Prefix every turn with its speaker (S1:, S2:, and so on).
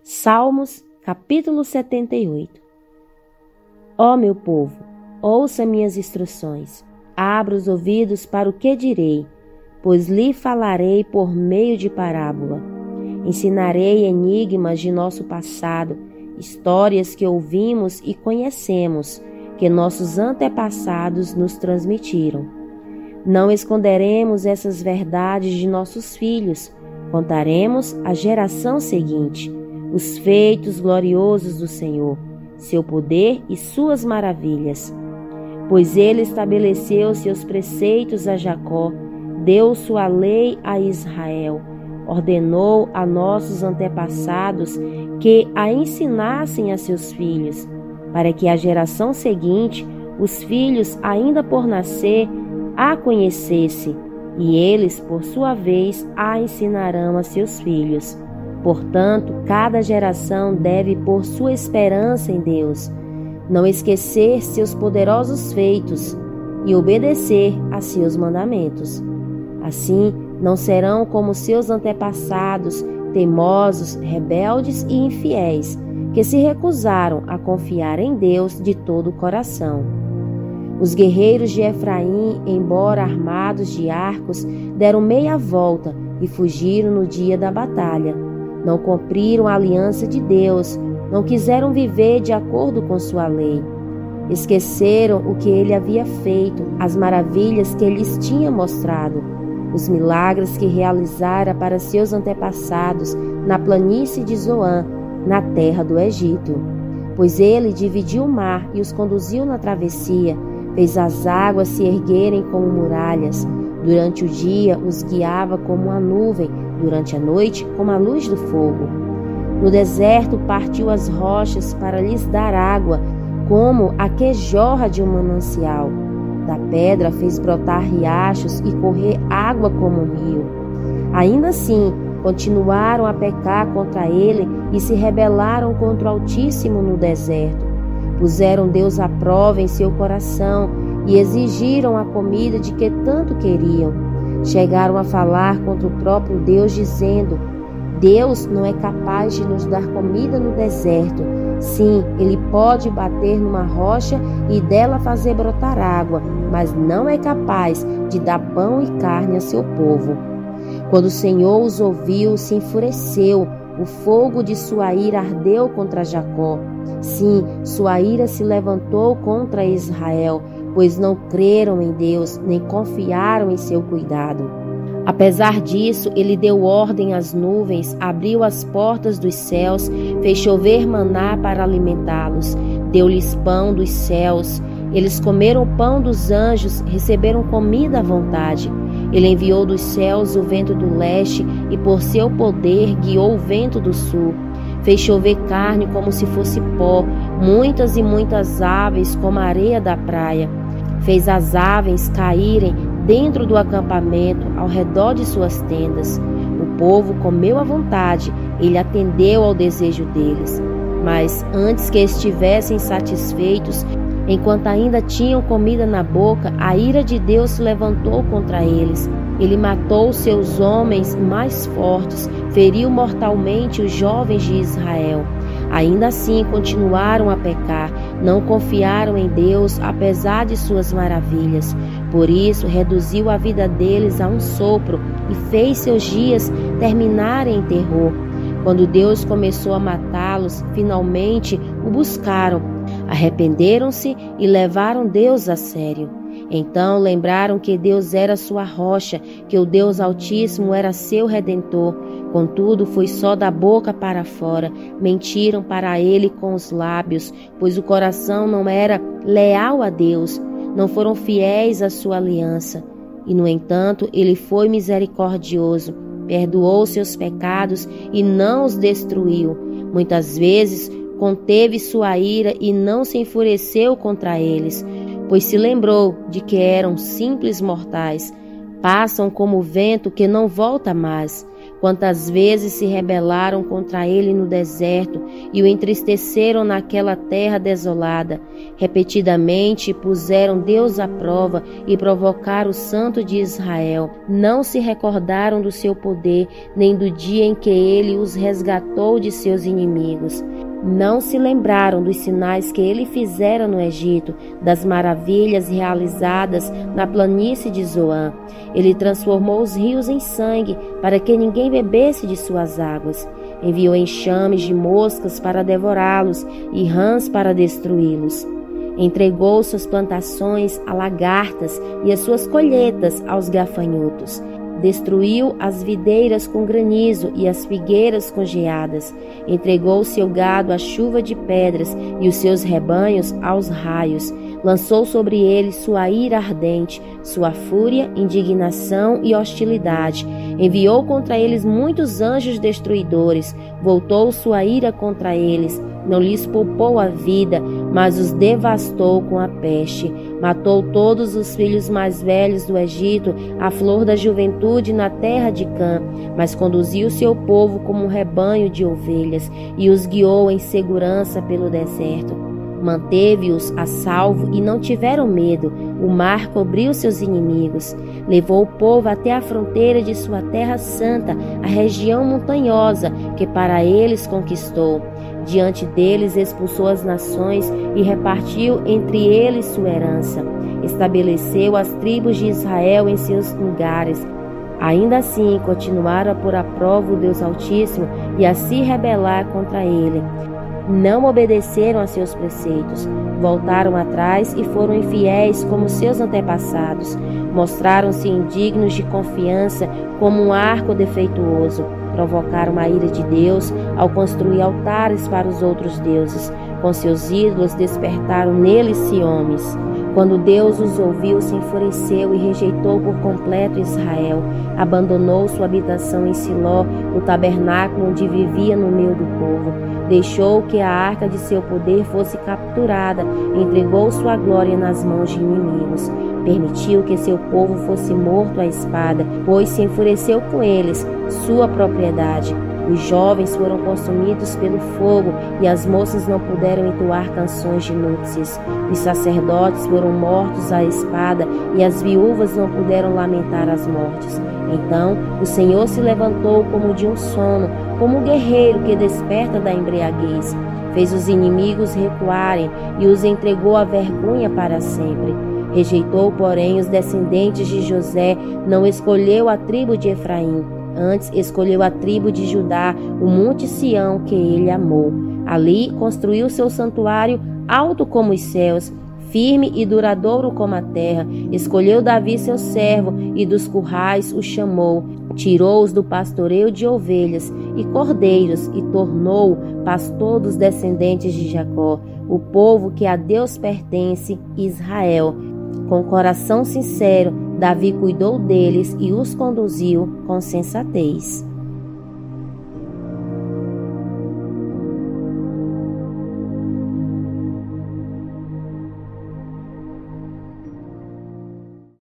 S1: Salmos, capítulo 78. Ó meu povo, ouça minhas instruções. Abra os ouvidos para o que direi, pois lhe falarei por meio de parábola. Ensinarei enigmas de nosso passado, histórias que ouvimos e conhecemos, que nossos antepassados nos transmitiram. Não esconderemos essas verdades de nossos filhos, contaremos à geração seguinte os feitos gloriosos do Senhor, seu poder e suas maravilhas. Pois ele estabeleceu seus preceitos a Jacó, deu sua lei a Israel, ordenou a nossos antepassados que a ensinassem a seus filhos, para que a geração seguinte, os filhos ainda por nascer, a conhecesse, e eles, por sua vez, a ensinarão a seus filhos. Portanto, cada geração deve pôr sua esperança em Deus, não esquecer seus poderosos feitos e obedecer a seus mandamentos. Assim, não serão como seus antepassados, teimosos, rebeldes e infiéis, que se recusaram a confiar em Deus de todo o coração. Os guerreiros de Efraim, embora armados de arcos, deram meia volta e fugiram no dia da batalha. Não cumpriram a aliança de Deus, não quiseram viver de acordo com sua lei. Esqueceram o que ele havia feito, as maravilhas que ele lhes tinha mostrado, os milagres que realizara para seus antepassados na planície de Zoan, na terra do Egito. Pois ele dividiu o mar e os conduziu na travessia, fez as águas se erguerem como muralhas. Durante o dia os guiava como uma nuvem, durante a noite como a luz do fogo. No deserto partiu as rochas para lhes dar água, como a que jorra de um manancial. Da pedra fez brotar riachos e correr água como um rio. Ainda assim, continuaram a pecar contra ele e se rebelaram contra o Altíssimo no deserto. Puseram Deus à prova em seu coração e exigiram a comida de que tanto queriam. Chegaram a falar contra o próprio Deus, dizendo: Deus não é capaz de nos dar comida no deserto. Sim, ele pode bater numa rocha e dela fazer brotar água, mas não é capaz de dar pão e carne a seu povo. Quando o Senhor os ouviu, se enfureceu, o fogo de sua ira ardeu contra Jacó. Sim, sua ira se levantou contra Israel, pois não creram em Deus, nem confiaram em seu cuidado. Apesar disso, ele deu ordem às nuvens, abriu as portas dos céus, fez chover maná para alimentá-los, deu-lhes pão dos céus. Eles comeram o pão dos anjos, receberam comida à vontade. Ele enviou dos céus o vento do leste e por seu poder guiou o vento do sul. Fez chover carne como se fosse pó, muitas e muitas aves como a areia da praia. Fez as aves caírem dentro do acampamento, ao redor de suas tendas. O povo comeu à vontade, ele atendeu ao desejo deles. Mas antes que estivessem satisfeitos, enquanto ainda tinham comida na boca, a ira de Deus se levantou contra eles. Ele matou seus homens mais fortes, feriu mortalmente os jovens de Israel. Ainda assim continuaram a pecar, não confiaram em Deus apesar de suas maravilhas. Por isso reduziu a vida deles a um sopro e fez seus dias terminarem em terror. Quando Deus começou a matá-los, finalmente o buscaram, arrependeram-se e levaram Deus a sério. Então lembraram que Deus era sua rocha, que o Deus Altíssimo era seu Redentor. Contudo, foi só da boca para fora, mentiram para ele com os lábios, pois o coração não era leal a Deus, não foram fiéis à sua aliança. E, no entanto, ele foi misericordioso, perdoou seus pecados e não os destruiu. Muitas vezes conteve sua ira e não se enfureceu contra eles, pois se lembrou de que eram simples mortais, passam como o vento que não volta mais. Quantas vezes se rebelaram contra ele no deserto e o entristeceram naquela terra desolada. Repetidamente puseram Deus à prova e provocaram o Santo de Israel. Não se recordaram do seu poder, nem do dia em que ele os resgatou de seus inimigos. Não se lembraram dos sinais que ele fizera no Egito, das maravilhas realizadas na planície de Zoan. Ele transformou os rios em sangue, para que ninguém bebesse de suas águas. Enviou enxames de moscas para devorá-los e rãs para destruí-los. Entregou suas plantações a lagartas e as suas colheitas aos gafanhotos. Destruiu as videiras com granizo e as figueiras com geadas. Entregou seu gado à chuva de pedras e os seus rebanhos aos raios. Lançou sobre eles sua ira ardente, sua fúria, indignação e hostilidade. Enviou contra eles muitos anjos destruidores. Voltou sua ira contra eles. Não lhes poupou a vida, mas os devastou com a peste. Matou todos os filhos mais velhos do Egito, a flor da juventude na terra de Cã, mas conduziu seu povo como um rebanho de ovelhas e os guiou em segurança pelo deserto. Manteve-os a salvo e não tiveram medo. O mar cobriu seus inimigos. Levou o povo até a fronteira de sua terra santa, a região montanhosa que para eles conquistou. Diante deles expulsou as nações e repartiu entre eles sua herança. Estabeleceu as tribos de Israel em seus lugares. Ainda assim, continuaram a pôr à prova o Deus Altíssimo e a se rebelar contra ele. Não obedeceram a seus preceitos, voltaram atrás e foram infiéis como seus antepassados. Mostraram-se indignos de confiança como um arco defeituoso. Provocaram a ira de Deus ao construir altares para os outros deuses. Com seus ídolos despertaram neles ciúmes. Quando Deus os ouviu, se enfureceu e rejeitou por completo Israel. Abandonou sua habitação em Siló, o tabernáculo onde vivia no meio do povo. Deixou que a arca de seu poder fosse capturada, entregou sua glória nas mãos de inimigos. Permitiu que seu povo fosse morto à espada, pois se enfureceu com eles, sua propriedade. Os jovens foram consumidos pelo fogo e as moças não puderam entoar canções de núpcias. Os sacerdotes foram mortos à espada e as viúvas não puderam lamentar as mortes. Então o Senhor se levantou como de um sono, como um guerreiro que desperta da embriaguez. Fez os inimigos recuarem e os entregou à vergonha para sempre. Rejeitou, porém, os descendentes de José, não escolheu a tribo de Efraim. Antes escolheu a tribo de Judá, o monte Sião que ele amou. Ali construiu seu santuário alto como os céus, firme e duradouro como a terra. Escolheu Davi seu servo e dos currais o chamou. Tirou-os do pastoreio de ovelhas e cordeiros e tornou pastor dos descendentes de Jacó, o povo que a Deus pertence, Israel. Com coração sincero, Davi cuidou deles e os conduziu com sensatez.